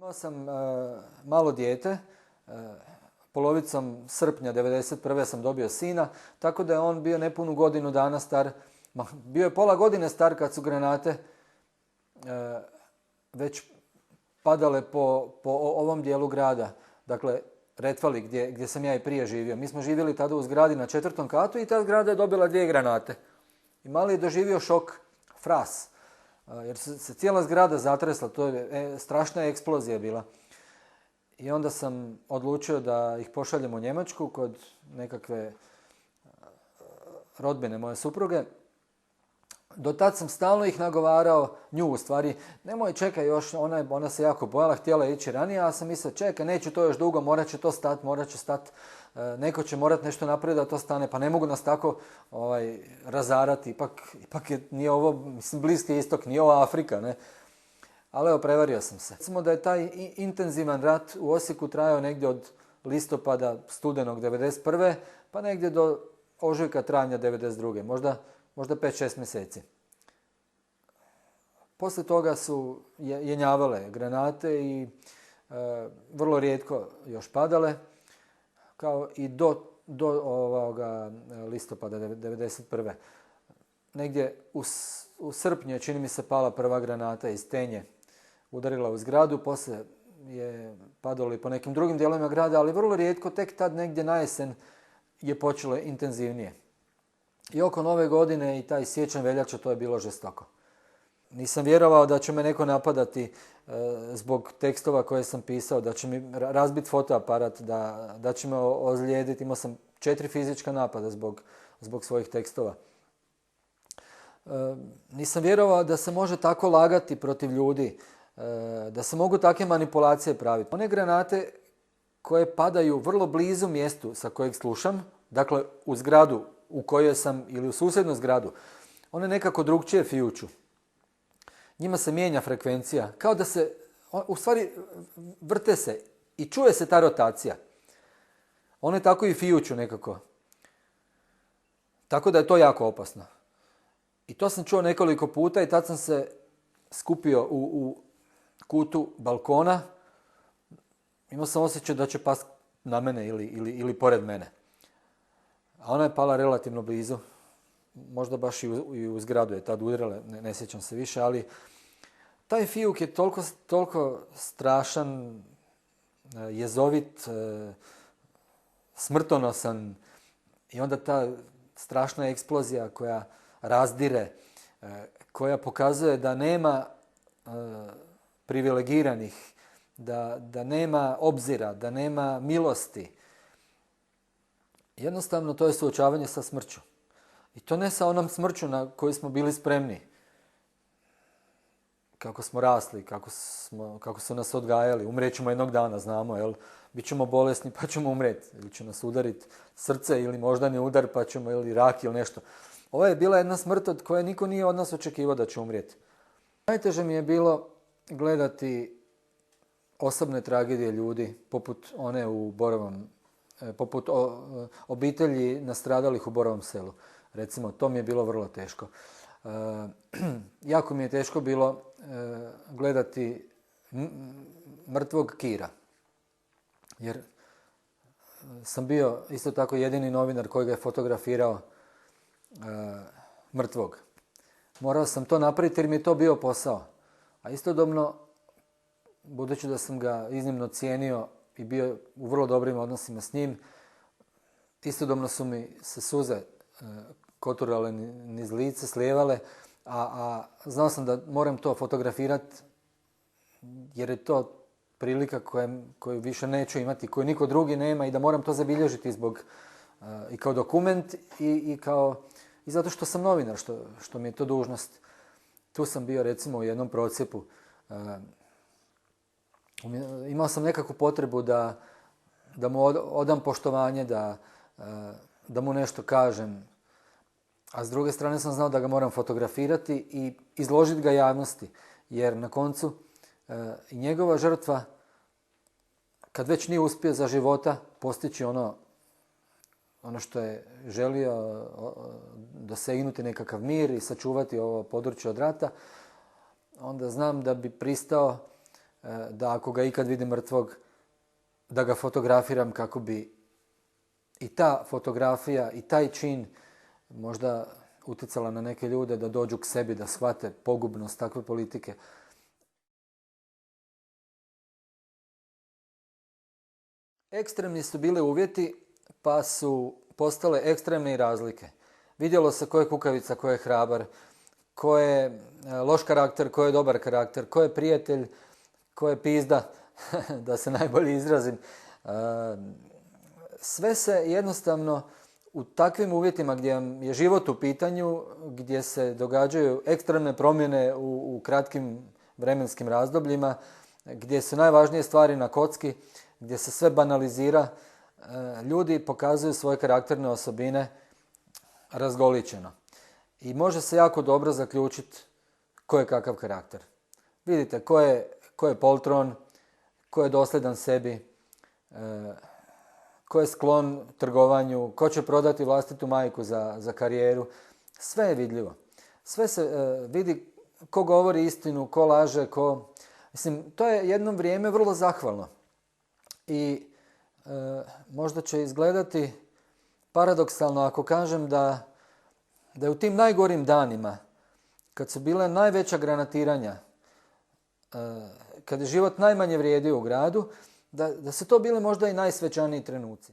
Imao sam malo dijete, polovicom srpnja 1991. sam dobio sina, tako da je on bio nepunu godinu dana star. Bio je pola godine star kad su granate već padale po ovom dijelu grada. Dakle, Retvali, gdje sam ja i prije živio. Mi smo živjeli tada u zgradi na 4. katu i ta zgrada je dobila 2 granate. I mali je doživio šok, fras, jer se cijela zgrada zatresla, to je strašna eksplozija bila. I onda sam odlučio da ih pošaljem u Njemačku kod nekakve rodbine moje supruge. Do tad sam stalno ih nagovarao, nju u stvari, nemoj čekaj još, ona se jako bojala, htjela ići ranije, a sam mislio čekaj, neće to još dugo, morat će stati, neko će morat nešto napraviti da to stane, pa ne mogu nas tako razarati, ipak nije ovo, mislim, Bliski istok, nije ovo Afrika, ne. Ali evo, prevario sam se. Recimo da je taj intenzivan rat u Osijeku trajao negdje od listopada, studenog 1991. pa negdje do ožujka, travnja 1992. Možda 5-6 mjeseci. Poslije toga su jenjavale granate i vrlo rijetko još padale, kao i do ovoga listopada 1991. Negdje u srpnju je, čini mi se, pala prva granata iz Tenje. Udarila u zgradu, poslije je padalo i po nekim drugim dijelovima grada, ali vrlo rijetko, tek tad negdje na jesen je počelo intenzivnije. I oko Nove godine i taj siječanj, veljača, to je bilo žestoko. Nisam vjerovao da će me neko napadati zbog tekstova koje sam pisao, da će mi razbiti fotoaparat, da će me ozlijediti. Imao sam 4 fizička napada zbog svojih tekstova. Nisam vjerovao da se može tako lagati protiv ljudi, da se mogu takve manipulacije praviti. One granate koje padaju vrlo blizu mjestu sa kojeg slušam, dakle u zgradu u kojoj sam ili u susjednu zgradu, one nekako drugčije fijuču. Njima se mijenja frekvencija, kao da se, u stvari vrte se i čuje se ta rotacija. One tako i fijuču nekako. Tako da je to jako opasno. I to sam čuo nekoliko puta i tad sam se skupio u kutu balkona. Imao sam osjećaj da će past na mene ili pored mene. A ona je pala relativno blizu. Možda baš i u zgradu je tad udarila, ne sjećam se više, ali taj fijuk je toliko strašan, jezovit, smrtonosan i onda ta strašna eksplozija koja razdire, koja pokazuje da nema privilegiranih, da nema obzira, da nema milosti. Jednostavno to je suočavanje sa smrću. I to ne sa onom smrću na koju smo bili spremni. Kako smo rasli, kako su nas odgajali. Umrijet ćemo jednog dana, znamo, jel? Bićemo bolesni pa ćemo umrijeti. Ili će nas udariti srce ili moždani udar pa ćemo, ili rak ili nešto. Ovo je bila jedna smrt od koje niko nije od nas očekivao da će umrijeti. Najteže mi je bilo gledati osobne tragedije ljudi, poput one u Borovom, poput obitelji nastradalih u Borovom Selu. Recimo, to mi je bilo vrlo teško. Jako mi je teško bilo gledati mrtvog kira. Jer sam bio isto tako jedini novinar koji ga je fotografirao mrtvog. Morao sam to napraviti jer mi je to bio posao. A istodobno, budući da sam ga iznimno cijenio i bio u vrlo dobrim odnosima s njim, istodobno su mi se suze koturale niz lice, slijevale, a znao sam da moram to fotografirati jer je to prilika koju više neću imati, koju niko drugi nema i da moram to zabilježiti i kao dokument i zato što sam novinar, što mi je to dužnost. Tu sam bio recimo u jednom procjepu. Imao sam nekakvu potrebu da mu odam poštovanje, da mu nešto kažem. A s druge strane sam znao da ga moram fotografirati i izložiti ga javnosti. Jer na koncu i njegova žrtva, kad već nije uspio za života postići ono što je želio, dosegnuti nekakav mir i sačuvati ovo područje od rata, onda znam da bi pristao da ako ga ikad vidim mrtvog, da ga fotografiram kako bi i ta fotografija i taj čin možda utjecala na neke ljude da dođu k sebi, da shvate pogubnost takve politike. Ekstremni su bili uvjeti, pa su postale ekstremne i razlike. Vidjelo se ko je kukavica, ko je hrabar, ko je loš karakter, ko je dobar karakter, ko je prijatelj, ko je pizda, da se najbolje izrazim. Sve se jednostavno u takvim uvjetima gdje je život u pitanju, gdje se događaju ekstremne promjene u kratkim vremenskim razdobljima, gdje su najvažnije stvari na kocki, gdje se sve banalizira, ljudi pokazuju svoje karakterne osobine razgoličeno. I može se jako dobro zaključiti ko je kakav karakter. Vidite ko je poltron, ko je dosljedan sebi, ko je sklon trgovanju, ko će prodati vlastitu majku za karijeru. Sve je vidljivo. Sve se vidi ko govori istinu, ko laže, Mislim, to je jedno vrijeme vrlo zahvalno. I možda će izgledati paradoksalno ako kažem da je u tim najgorim danima, kad su bile najveća granatiranja, kad je život najmanje vrijedio u gradu, da su to bili možda i najsvećaniji trenuci.